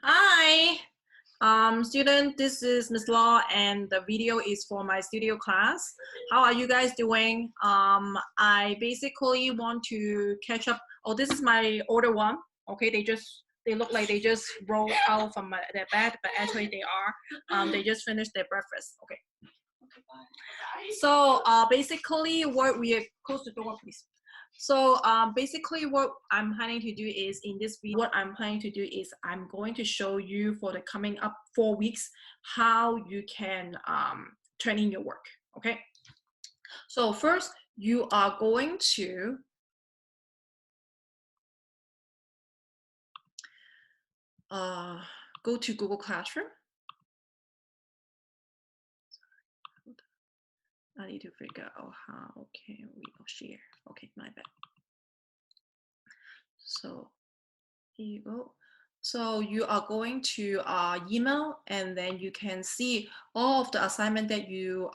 Hi, student, this is Miss Law and the video is for my studio class. How are you guys doing? I basically want to catch up. Oh, this is my older one. Okay, they look like they just rolled out from their bed, but actually they are. They just finished their breakfast. Okay. So basically what we are, close the door please. So basically what I'm planning to do is in this video, what I'm planning to do is I'm going to show you for the coming up 4 weeks, how you can turn in your work, okay? So first you are going to go to Google Classroom. I need to figure out how can we share. Okay, my bad. So here you go. So you are going to email, and then you can see all of the assignment that you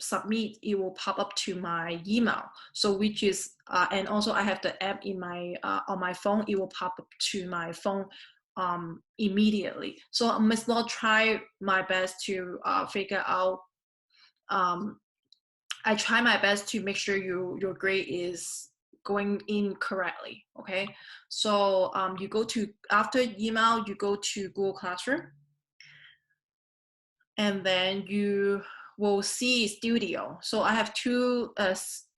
submit. It will pop up to my email. So which is and also I have the app in my on my phone. It will pop up to my phone immediately. So I must not try my best to figure out. I try my best to make sure your grade is going in correctly. Okay, so you go to, after email, you go to Google Classroom, and then you will see studio. So I have two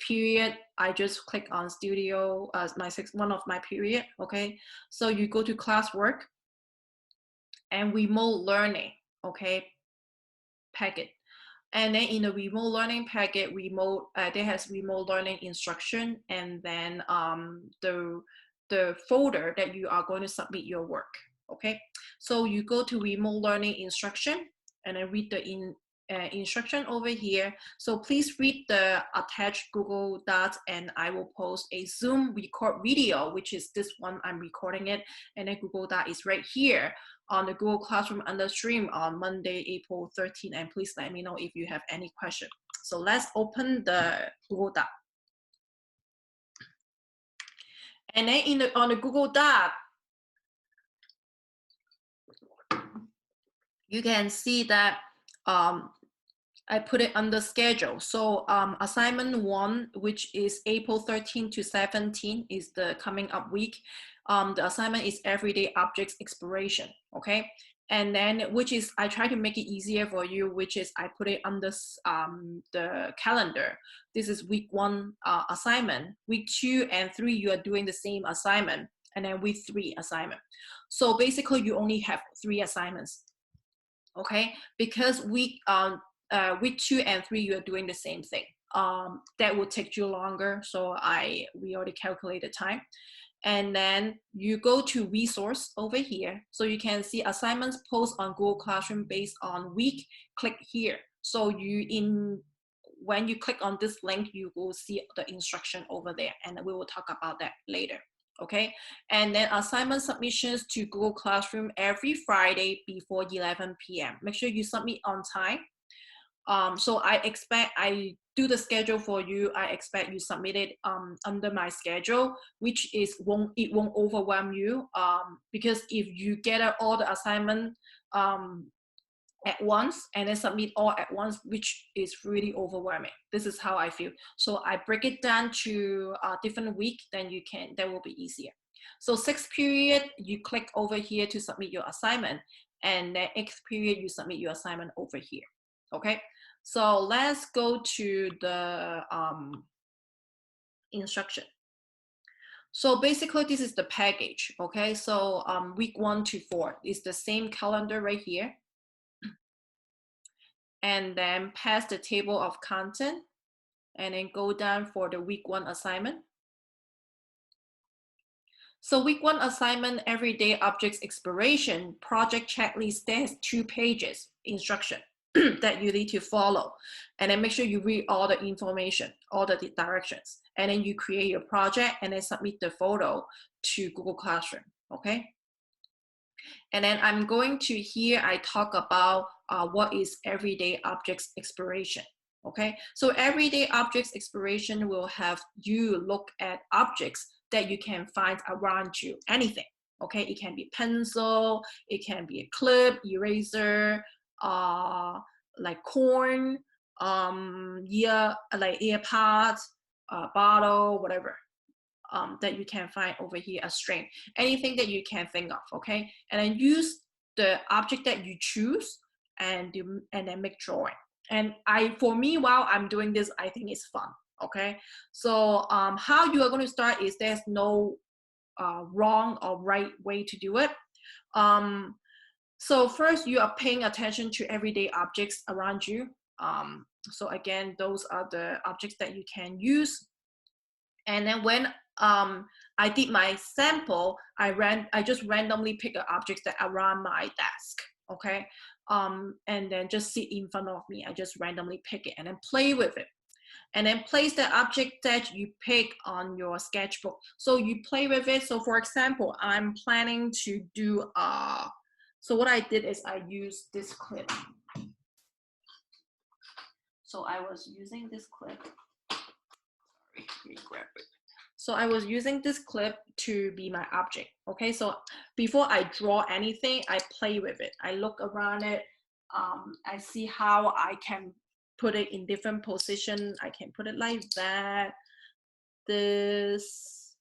period. I just click on studio as one of my period. Okay, so you go to classwork and remote learning. Okay, packet. And then in the remote learning packet, there has remote learning instruction, and then the folder that you are going to submit your work. Okay, so you go to remote learning instruction and then read the instruction over here. So please read the attached Google Docs, and I will post a Zoom record video, which is this one. I'm recording it, and then Google Doc is right here on the Google Classroom under stream on Monday, April 13th. And please let me know if you have any question. So let's open the Google Doc. And then on the Google Doc, you can see that I put it under schedule. So assignment 1, which is April 13 to 17, is the coming up week. The assignment is everyday objects exploration, okay? And then, which is, I try to make it easier for you, which is I put it under the calendar. This is week 1 assignment. Week 2 and 3, you are doing the same assignment. And then week 3 assignment. So basically, you only have 3 assignments, okay? Because week 2 and 3, you are doing the same thing. That will take you longer. So we already calculated time. And then you go to resource over here. So you can see assignments post on Google Classroom based on week, click here. So when you click on this link, you will see the instruction over there, and we will talk about that later. Okay, and then assignment submissions to Google Classroom every Friday before 11 p.m. Make sure you submit on time. So I do the schedule for you. I expect you submit it under my schedule, which is it won't overwhelm you, because if you get all the assignment at once and then submit all at once, which is really overwhelming. This is how I feel. So I break it down to a different week, then that will be easier. So 6th period, you click over here to submit your assignment, and the 8th period, you submit your assignment over here. Okay, so let's go to the instruction. So basically, this is the package. Okay, so week 1 to 4 is the same calendar right here. And then pass the table of content, and then go down for the week 1 assignment. So week 1 assignment, everyday objects exploration, project checklist, there's 2 pages instruction that you need to follow. And then make sure you read all the information, all the directions. And then you create your project and then submit the photo to Google Classroom, okay? And then I'm going to here, I talk about what is everyday objects exploration. Okay, so everyday objects exploration will have you look at objects that you can find around you, anything. Okay, it can be pencil, it can be a clip, eraser, like corn, like earpods, bottle, whatever. That you can find over here, a string, anything that you can think of, okay? And then use the object that you choose and then make drawing. And for me, while I'm doing this, I think it's fun, okay? So how you are going to start is there's no wrong or right way to do it. So first, you are paying attention to everyday objects around you. So again, those are the objects that you can use. And then when I did my sample, I just randomly pick an object that around my desk, okay? And then just sit in front of me. I just randomly pick it and then play with it. And then place the object that you pick on your sketchbook. So you play with it. So for example, I'm planning to do, so what I did is I used this clip. So I was using this clip. Sorry, let me grab it. So I was using this clip to be my object. Okay, so before I draw anything, I play with it. I look around it. I see how I can put it in different position. I can put it like that, this,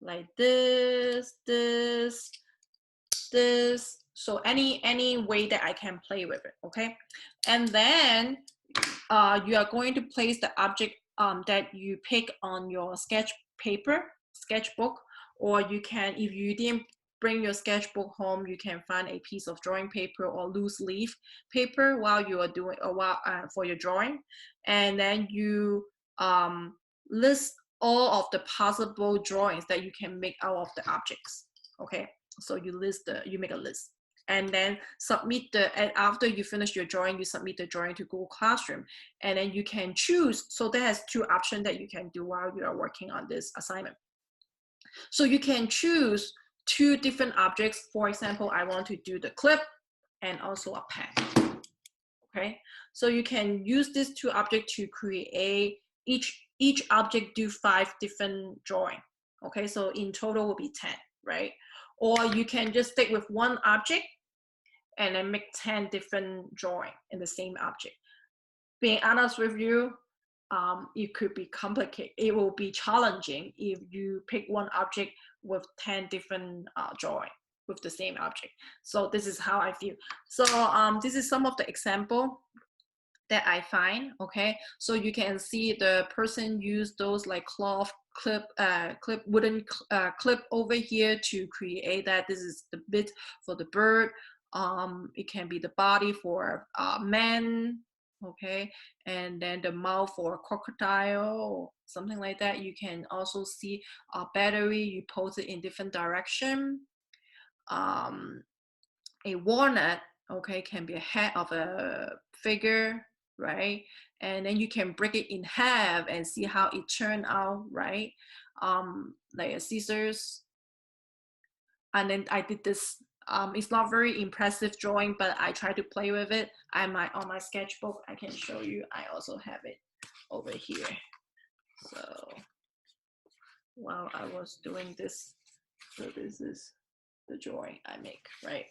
like this, this. So any way that I can play with it, okay? And then you are going to place the object that you pick on your sketchbook, or you can, if you didn't bring your sketchbook home, you can find a piece of drawing paper or loose leaf paper while you are doing, or while for your drawing, and then you list all of the possible drawings that you can make out of the objects. Okay, so you make a list. And then submit and after you finish your drawing, you submit the drawing to Google Classroom. And then you can choose, so that has two options that you can do while you are working on this assignment. So you can choose two different objects. For example, I want to do the clip and also a pen. Okay, so you can use these two objects to create, each object do 5 different drawing. Okay, so in total will be 10, right? Or you can just stick with one object and then make 10 different drawing in the same object. Being honest with you, it could be complicated. It will be challenging if you pick one object with 10 different drawing with the same object. So this is how I feel. So this is some of the example that I find, okay? So you can see the person use those like cloth wooden clip over here to create that. This is the bit for the bird. It can be the body for man, okay? And then the mouth for crocodile, something like that. You can also see a battery, you pose it in different direction. A walnut, okay, can be a head of a figure, right? And then you can break it in half and see how it turned out, right? Like a scissors. And then I did this, it's not very impressive drawing, but I try to play with it. On my sketchbook, I can show you, I also have it over here. So while I was doing this, so this is the drawing I make, right?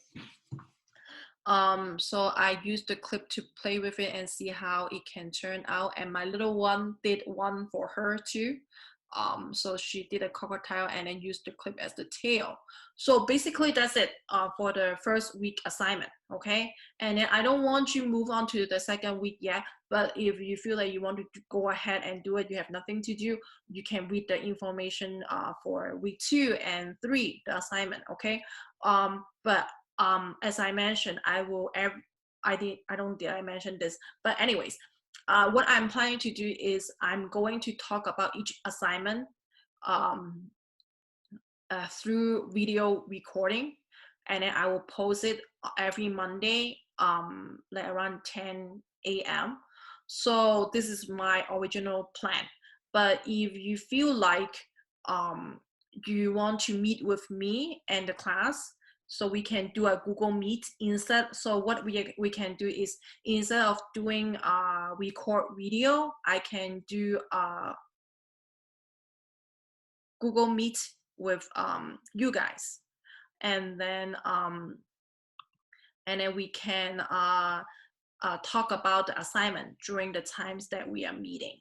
So I used the clip to play with it and see how it can turn out. And my little one did one for her too. So she did a crocodile and then used the clip as the tail. So basically that's it for the first week assignment, okay? And then I don't want you to move on to the second week yet, but if you feel like you want to go ahead and do it, you have nothing to do, you can read the information for week 2 and 3, the assignment, okay? But as I mentioned, did I mention this? But anyways, what I'm planning to do is I'm going to talk about each assignment through video recording, and then I will post it every Monday, like around 10 a.m. So this is my original plan. But if you feel like you want to meet with me and the class, so we can do a Google Meet instead. So what we can do is, instead of doing record video, I can do Google Meet with you guys, and then we can talk about the assignment during the times that we are meeting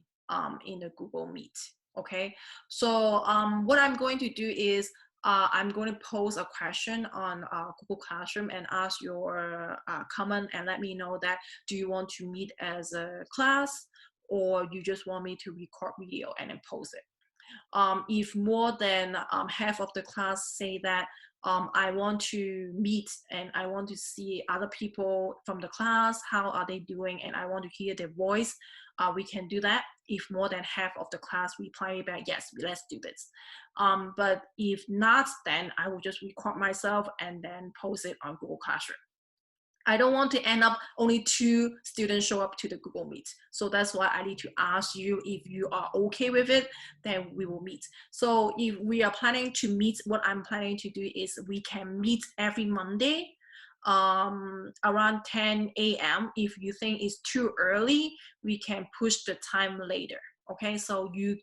in the Google Meet. Okay, so what I'm going to do is I'm going to pose a question on Google Classroom and ask your comment and let me know that do you want to meet as a class or you just want me to record video and then post it. If more than half of the class say that I want to meet and I want to see other people from the class, how are they doing, and I want to hear their voice, we can do that. If more than half of the class reply back, yes, let's do this. But if not, then I will just record myself and then post it on Google Classroom. I don't want to end up only 2 students show up to the Google Meet. So that's why I need to ask you if you are okay with it, then we will meet. So if we are planning to meet, what I'm planning to do is we can meet every Monday around 10 a.m. If you think it's too early, we can push the time later. Okay, so you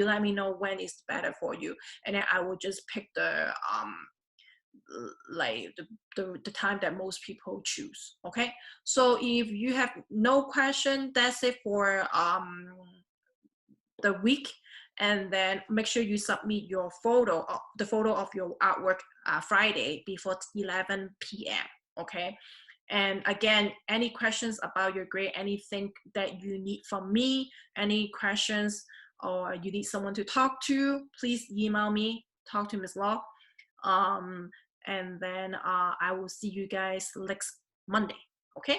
let me know when it's better for you. And then I will just pick the like the time that most people choose. Okay, so if you have no question, that's it for the week. And then make sure you submit your photo, the photo of your artwork Friday before 11 p.m. Okay, and again, any questions about your grade, anything that you need from me, any questions or you need someone to talk to, please email me, talk to Ms. Law. And then I will see you guys next Monday. Okay.